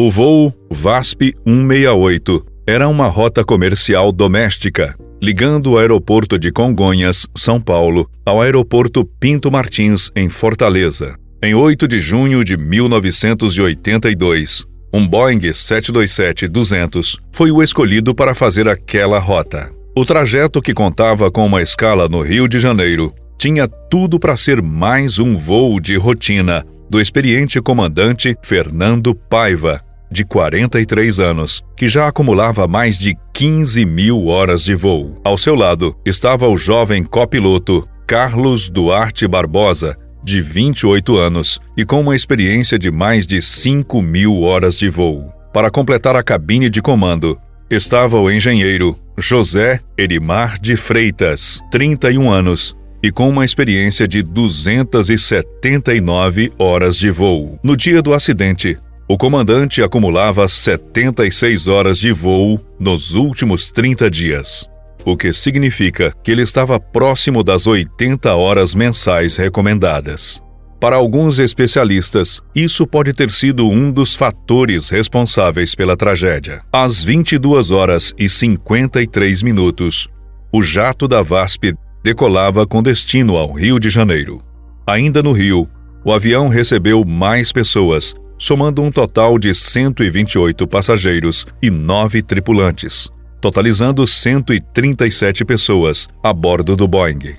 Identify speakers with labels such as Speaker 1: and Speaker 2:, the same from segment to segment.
Speaker 1: O voo VASP-168 era uma rota comercial doméstica, ligando o aeroporto de Congonhas, São Paulo, ao aeroporto Pinto Martins, em Fortaleza. Em 8 de junho de 1982, um Boeing 727-200 foi o escolhido para fazer aquela rota. O trajeto, que contava com uma escala no Rio de Janeiro, tinha tudo para ser mais um voo de rotina do experiente comandante Fernando Paiva, de 43 anos, que já acumulava mais de 15 mil horas de voo. Ao seu lado estava o jovem copiloto Carlos Duarte Barbosa, de 28 anos e com uma experiência de mais de 5 mil horas de voo. Para completar a cabine de comando, estava o engenheiro José Erimar de Freitas, 31 anos, e com uma experiência de 279 horas de voo. No dia do acidente, o comandante acumulava 76 horas de voo nos últimos 30 dias, o que significa que ele estava próximo das 80 horas mensais recomendadas. Para alguns especialistas, isso pode ter sido um dos fatores responsáveis pela tragédia. Às 22 horas e 53 minutos, o jato da VASP decolava com destino ao Rio de Janeiro. Ainda no Rio, o avião recebeu mais pessoas, somando um total de 128 passageiros e 9 tripulantes, totalizando 137 pessoas a bordo do Boeing.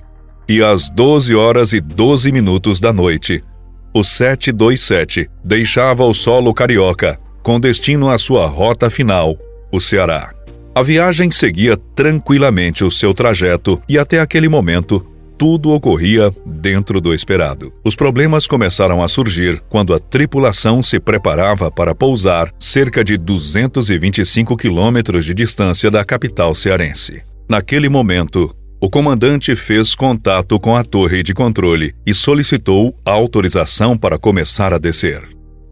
Speaker 1: E às 12 horas e 12 minutos da noite, o 727 deixava o solo carioca, com destino à sua rota final, o Ceará. A viagem seguia tranquilamente o seu trajeto e até aquele momento, tudo ocorria dentro do esperado. Os problemas começaram a surgir quando a tripulação se preparava para pousar cerca de 225 quilômetros de distância da capital cearense. Naquele momento, o comandante fez contato com a torre de controle e solicitou autorização para começar a descer.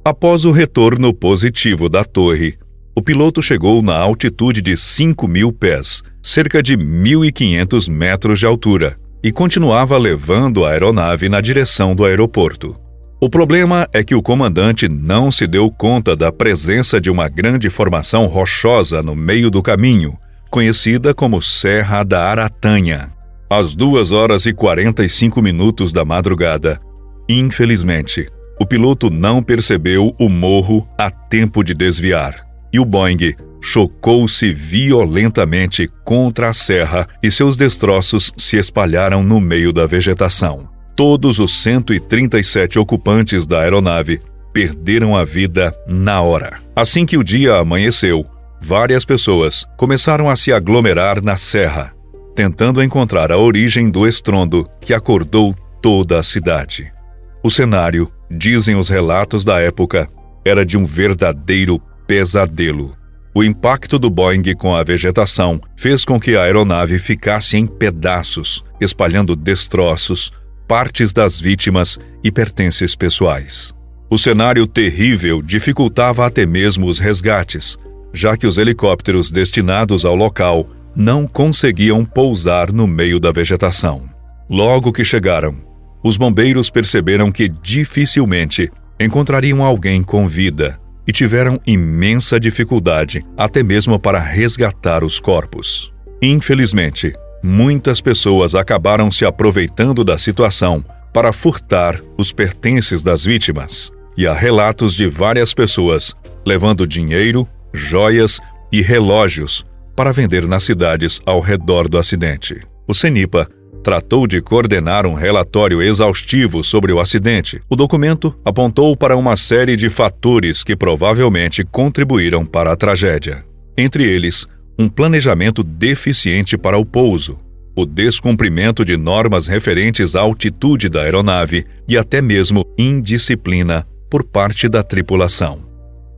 Speaker 1: Após o retorno positivo da torre, o piloto chegou na altitude de 5.000 pés, cerca de 1.500 metros de altura, e continuava levando a aeronave na direção do aeroporto. O problema é que o comandante não se deu conta da presença de uma grande formação rochosa no meio do caminho, conhecida como Serra da Aratanha. Às 2 horas e 45 minutos da madrugada, infelizmente, o piloto não percebeu o morro a tempo de desviar, e o Boeing chocou-se violentamente contra a serra e seus destroços se espalharam no meio da vegetação. Todos os 137 ocupantes da aeronave perderam a vida na hora. Assim que o dia amanheceu, várias pessoas começaram a se aglomerar na serra, tentando encontrar a origem do estrondo que acordou toda a cidade. O cenário, dizem os relatos da época, era de um verdadeiro pesadelo. O impacto do Boeing com a vegetação fez com que a aeronave ficasse em pedaços, espalhando destroços, partes das vítimas e pertences pessoais. O cenário terrível dificultava até mesmo os resgates, já que os helicópteros destinados ao local não conseguiam pousar no meio da vegetação. Logo que chegaram, os bombeiros perceberam que dificilmente encontrariam alguém com vida e tiveram imensa dificuldade até mesmo para resgatar os corpos. Infelizmente, muitas pessoas acabaram se aproveitando da situação para furtar os pertences das vítimas, e há relatos de várias pessoas levando dinheiro, joias e relógios para vender nas cidades ao redor do acidente. O CENIPA tratou de coordenar um relatório exaustivo sobre o acidente. O documento apontou para uma série de fatores que provavelmente contribuíram para a tragédia. Entre eles, um planejamento deficiente para o pouso, o descumprimento de normas referentes à altitude da aeronave e até mesmo indisciplina por parte da tripulação.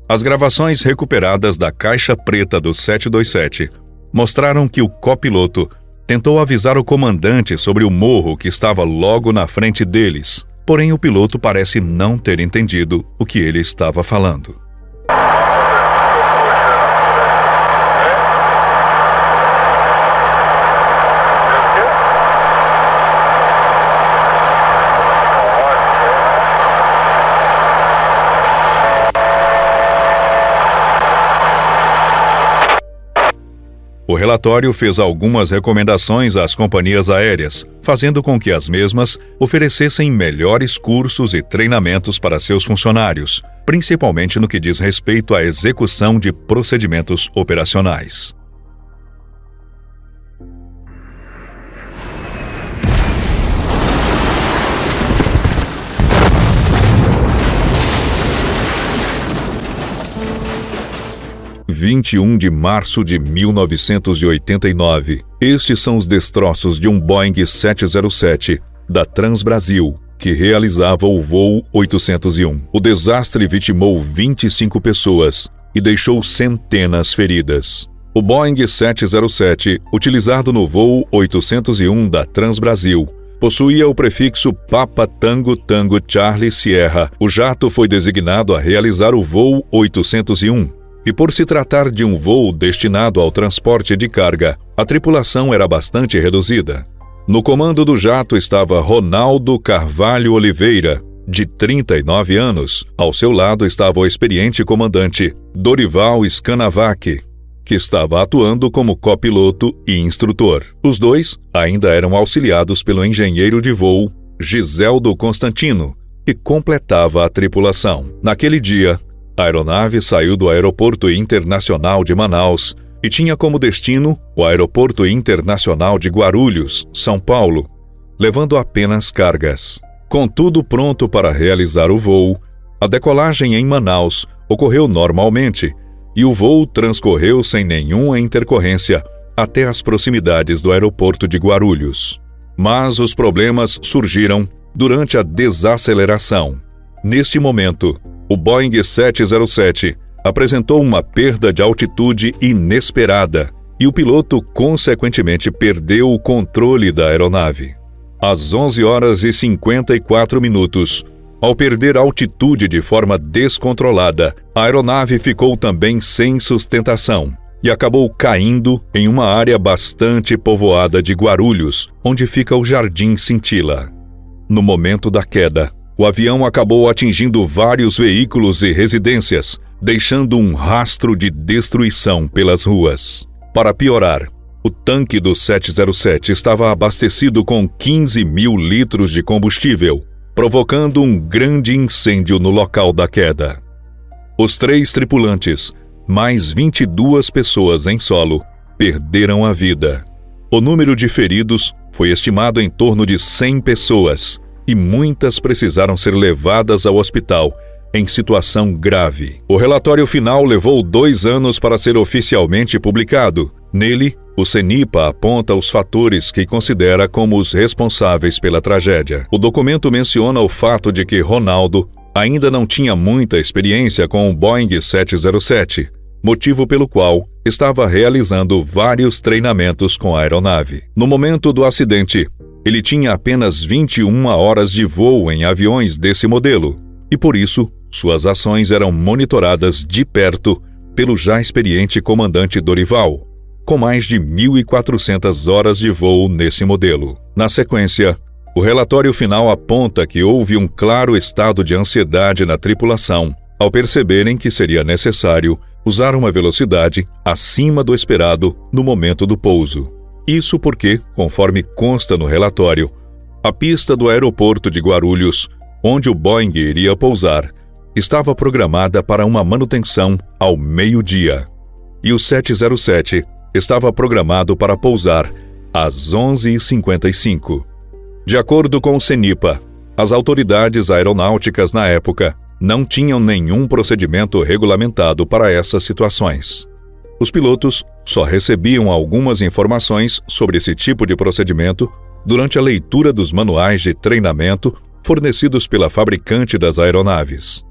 Speaker 1: As gravações recuperadas da caixa preta do 727 mostraram que o copiloto tentou avisar o comandante sobre o morro que estava logo na frente deles, porém o piloto parece não ter entendido o que ele estava falando. O relatório fez algumas recomendações às companhias aéreas, fazendo com que as mesmas oferecessem melhores cursos e treinamentos para seus funcionários, principalmente no que diz respeito à execução de procedimentos operacionais. – 21 de março de 1989. Estes são os destroços de um Boeing 707 da Transbrasil, que realizava o voo 801. O desastre vitimou 25 pessoas e deixou centenas feridas. O Boeing 707, utilizado no voo 801 da Transbrasil, possuía o prefixo Papa Tango Tango Charlie Sierra. O jato foi designado a realizar o voo 801. E por se tratar de um voo destinado ao transporte de carga, a tripulação era bastante reduzida. No comando do jato estava Ronaldo Carvalho Oliveira, de 39 anos. Ao seu lado estava o experiente comandante Dorival Scanavac, que estava atuando como copiloto e instrutor. Os dois ainda eram auxiliados pelo engenheiro de voo Giseldo Constantino, que completava a tripulação. Naquele dia, a aeronave saiu do Aeroporto Internacional de Manaus e tinha como destino o Aeroporto Internacional de Guarulhos, São Paulo, levando apenas cargas. Com tudo pronto para realizar o voo, a decolagem em Manaus ocorreu normalmente e o voo transcorreu sem nenhuma intercorrência até as proximidades do Aeroporto de Guarulhos. Mas os problemas surgiram durante a desaceleração. Neste momento, o Boeing 707 apresentou uma perda de altitude inesperada e o piloto, consequentemente, perdeu o controle da aeronave. Às 11h54, ao perder altitude de forma descontrolada, a aeronave ficou também sem sustentação e acabou caindo em uma área bastante povoada de Guarulhos, onde fica o Jardim Cintila. No momento da queda, o avião acabou atingindo vários veículos e residências, deixando um rastro de destruição pelas ruas. Para piorar, o tanque do 707 estava abastecido com 15 mil litros de combustível, provocando um grande incêndio no local da queda. Os 3 tripulantes, mais 22 pessoas em solo, perderam a vida. O número de feridos foi estimado em torno de 100 pessoas, e muitas precisaram ser levadas ao hospital em situação grave. O relatório final levou 2 anos para ser oficialmente publicado. Nele, o CENIPA aponta os fatores que considera como os responsáveis pela tragédia. O documento menciona o fato de que Ronaldo ainda não tinha muita experiência com o Boeing 707, motivo pelo qual estava realizando vários treinamentos com a aeronave. No momento do acidente, ele tinha apenas 21 horas de voo em aviões desse modelo, e por isso, suas ações eram monitoradas de perto pelo já experiente comandante Dorival, com mais de 1.400 horas de voo nesse modelo. Na sequência, o relatório final aponta que houve um claro estado de ansiedade na tripulação, ao perceberem que seria necessário usar uma velocidade acima do esperado no momento do pouso. Isso porque, conforme consta no relatório, a pista do aeroporto de Guarulhos, onde o Boeing iria pousar, estava programada para uma manutenção ao meio-dia, e o 707 estava programado para pousar às 11h55. De acordo com o CENIPA, as autoridades aeronáuticas na época não tinham nenhum procedimento regulamentado para essas situações. Os pilotos só recebiam algumas informações sobre esse tipo de procedimento durante a leitura dos manuais de treinamento fornecidos pela fabricante das aeronaves.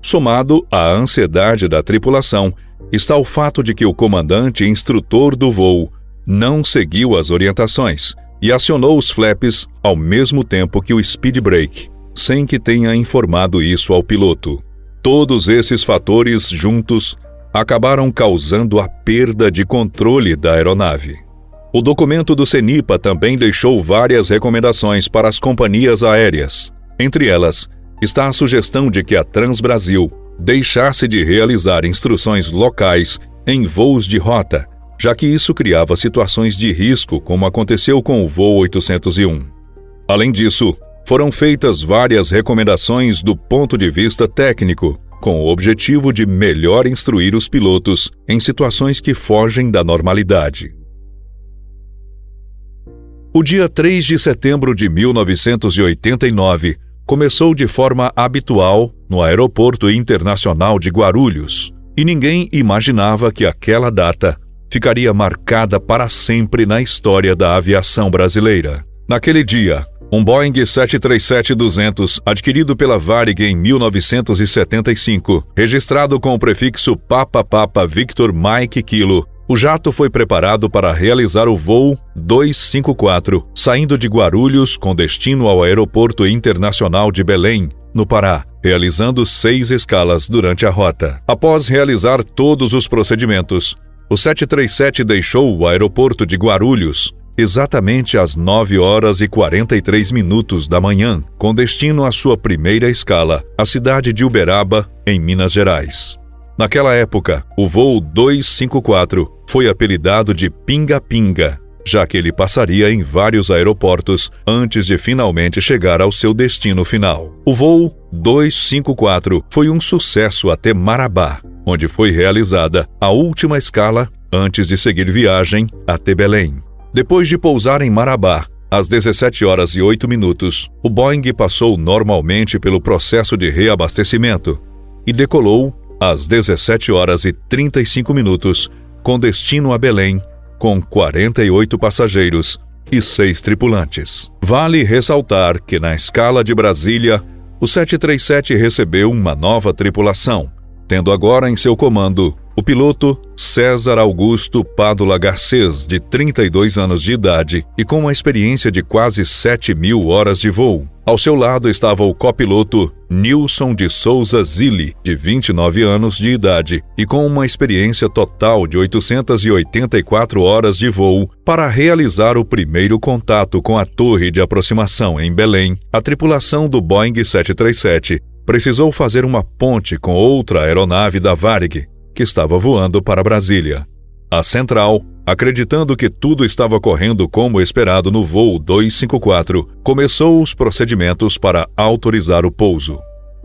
Speaker 1: Somado à ansiedade da tripulação, está o fato de que o comandante e instrutor do voo não seguiu as orientações e acionou os flaps ao mesmo tempo que o speed brake, sem que tenha informado isso ao piloto. Todos esses fatores juntos acabaram causando a perda de controle da aeronave. O documento do CENIPA também deixou várias recomendações para as companhias aéreas. Entre elas, está a sugestão de que a Transbrasil deixasse de realizar instruções locais em voos de rota, já que isso criava situações de risco, como aconteceu com o voo 801. Além disso, foram feitas várias recomendações do ponto de vista técnico, com o objetivo de melhor instruir os pilotos em situações que fogem da normalidade. O dia 3 de setembro de 1989 começou de forma habitual no Aeroporto Internacional de Guarulhos, e ninguém imaginava que aquela data ficaria marcada para sempre na história da aviação brasileira. Naquele dia, um Boeing 737-200, adquirido pela Varig em 1975, registrado com o prefixo Papa Papa Victor Mike Kilo, o jato foi preparado para realizar o voo 254, saindo de Guarulhos com destino ao Aeroporto Internacional de Belém, no Pará, realizando 6 escalas durante a rota. Após realizar todos os procedimentos, o 737 deixou o aeroporto de Guarulhos exatamente às 9h43 da manhã, com destino à sua primeira escala, a cidade de Uberaba, em Minas Gerais. Naquela época, o voo 254 foi apelidado de Pinga-Pinga, já que ele passaria em vários aeroportos antes de finalmente chegar ao seu destino final. O voo 254 foi um sucesso até Marabá, onde foi realizada a última escala antes de seguir viagem até Belém. Depois de pousar em Marabá, às 17h08, o Boeing passou normalmente pelo processo de reabastecimento e decolou às 17h35, com destino a Belém, com 48 passageiros e 6 tripulantes. Vale ressaltar que na escala de Brasília, o 737 recebeu uma nova tripulação, tendo agora em seu comando o piloto César Augusto Pádula Garcês, de 32 anos de idade e com uma experiência de quase 7.000 horas de voo. Ao seu lado estava o copiloto Nilson de Souza Zilli, de 29 anos de idade e com uma experiência total de 884 horas de voo. Para realizar o primeiro contato com a torre de aproximação em Belém, a tripulação do Boeing 737 precisou fazer uma ponte com outra aeronave da Varig, que estava voando para Brasília. A central, acreditando que tudo estava correndo como esperado no voo 254, começou os procedimentos para autorizar o pouso.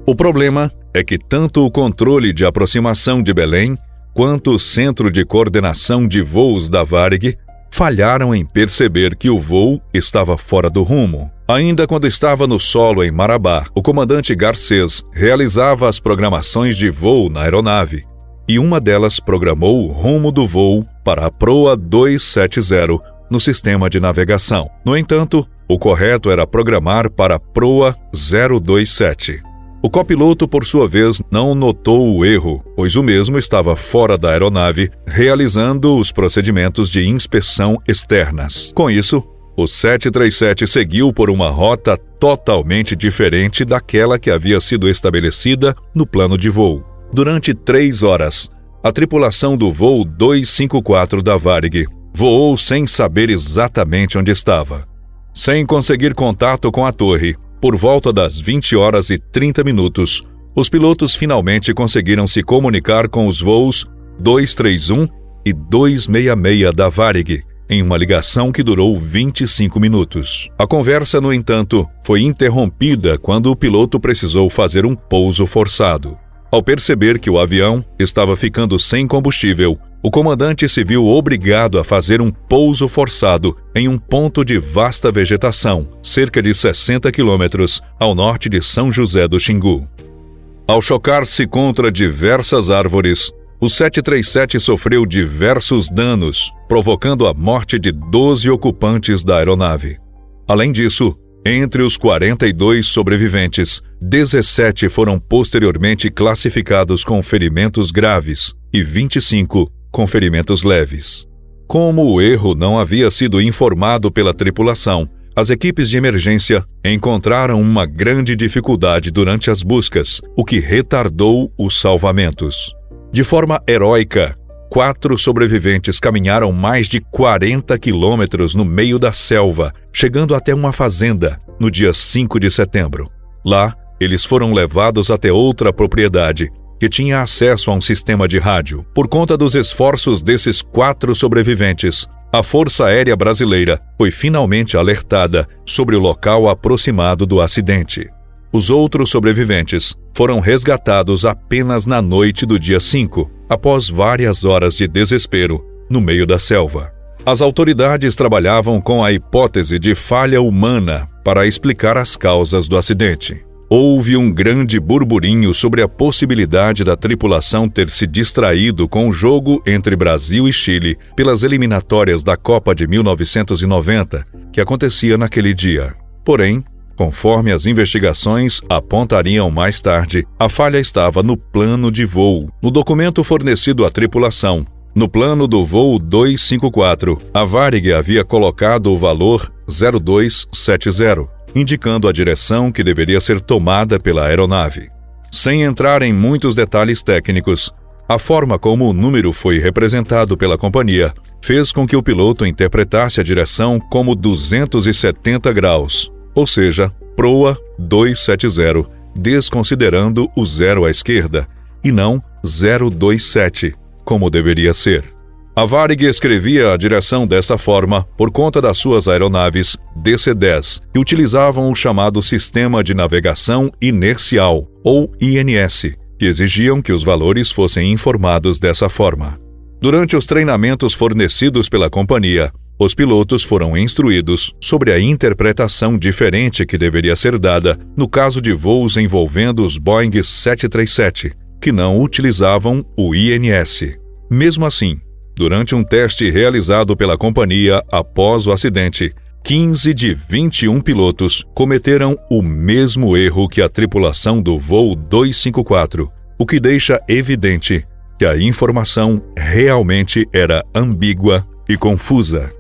Speaker 1: O problema é que tanto o controle de aproximação de Belém quanto o Centro de Coordenação de Voos da Varig falharam em perceber que o voo estava fora do rumo. Ainda quando estava no solo em Marabá, o comandante Garcês realizava as programações de voo na aeronave, e uma delas programou o rumo do voo para a proa 270 no sistema de navegação. No entanto, o correto era programar para a proa 027. O copiloto, por sua vez, não notou o erro, pois o mesmo estava fora da aeronave, realizando os procedimentos de inspeção externas. Com isso, o 737 seguiu por uma rota totalmente diferente daquela que havia sido estabelecida no plano de voo. Durante 3 horas, a tripulação do voo 254 da Varig voou sem saber exatamente onde estava. Sem conseguir contato com a torre, por volta das 20h30, os pilotos finalmente conseguiram se comunicar com os voos 231 e 266 da Varig, em uma ligação que durou 25 minutos. A conversa, no entanto, foi interrompida quando o piloto precisou fazer um pouso forçado. Ao perceber que o avião estava ficando sem combustível, o comandante se viu obrigado a fazer um pouso forçado em um ponto de vasta vegetação, cerca de 60 quilômetros ao norte de São José do Xingu. Ao chocar-se contra diversas árvores, o 737 sofreu diversos danos, provocando a morte de 12 ocupantes da aeronave. Além disso, entre os 42 sobreviventes, 17 foram posteriormente classificados com ferimentos graves e 25 com ferimentos leves. Como o erro não havia sido informado pela tripulação, as equipes de emergência encontraram uma grande dificuldade durante as buscas, o que retardou os salvamentos. De forma heróica, 4 sobreviventes caminharam mais de 40 quilômetros no meio da selva, chegando até uma fazenda no dia 5 de setembro. Lá, eles foram levados até outra propriedade que tinha acesso a um sistema de rádio. Por conta dos esforços desses 4 sobreviventes, a Força Aérea Brasileira foi finalmente alertada sobre o local aproximado do acidente. Os outros sobreviventes foram resgatados apenas na noite do dia 5, após várias horas de desespero no meio da selva. As autoridades trabalhavam com a hipótese de falha humana para explicar as causas do acidente. Houve um grande burburinho sobre a possibilidade da tripulação ter se distraído com o jogo entre Brasil e Chile pelas eliminatórias da Copa de 1990, que acontecia naquele dia. Porém, conforme as investigações apontariam mais tarde, a falha estava no plano de voo, no documento fornecido à tripulação. No plano do voo 254, a Varig havia colocado o valor 0270, indicando a direção que deveria ser tomada pela aeronave. Sem entrar em muitos detalhes técnicos, a forma como o número foi representado pela companhia fez com que o piloto interpretasse a direção como 270 graus, ou seja, proa 270, desconsiderando o zero à esquerda, e não 027, como deveria ser. A Varig escrevia a direção dessa forma por conta das suas aeronaves DC-10, que utilizavam o chamado Sistema de Navegação Inercial, ou INS, que exigiam que os valores fossem informados dessa forma. Durante os treinamentos fornecidos pela companhia, os pilotos foram instruídos sobre a interpretação diferente que deveria ser dada no caso de voos envolvendo os Boeing 737, que não utilizavam o INS. Mesmo assim, durante um teste realizado pela companhia após o acidente, 15 de 21 pilotos cometeram o mesmo erro que a tripulação do voo 254, o que deixa evidente que a informação realmente era ambígua e confusa.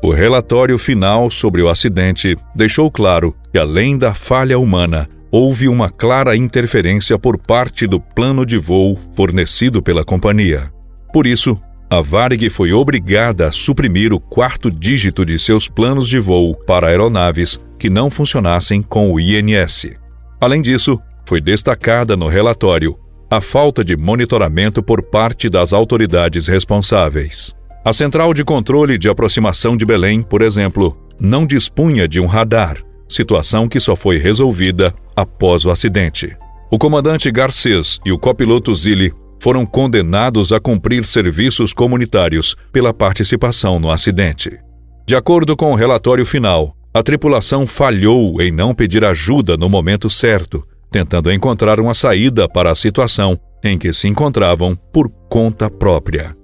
Speaker 1: O relatório final sobre o acidente deixou claro que, além da falha humana, houve uma clara interferência por parte do plano de voo fornecido pela companhia. Por isso, a Varig foi obrigada a suprimir o 4º dígito de seus planos de voo para aeronaves que não funcionassem com o INS. Além disso, foi destacada no relatório a falta de monitoramento por parte das autoridades responsáveis. A Central de Controle de Aproximação de Belém, por exemplo, não dispunha de um radar, situação que só foi resolvida após o acidente. O comandante Garcês e o copiloto Zilli foram condenados a cumprir serviços comunitários pela participação no acidente. De acordo com o relatório final, a tripulação falhou em não pedir ajuda no momento certo, tentando encontrar uma saída para a situação em que se encontravam por conta própria.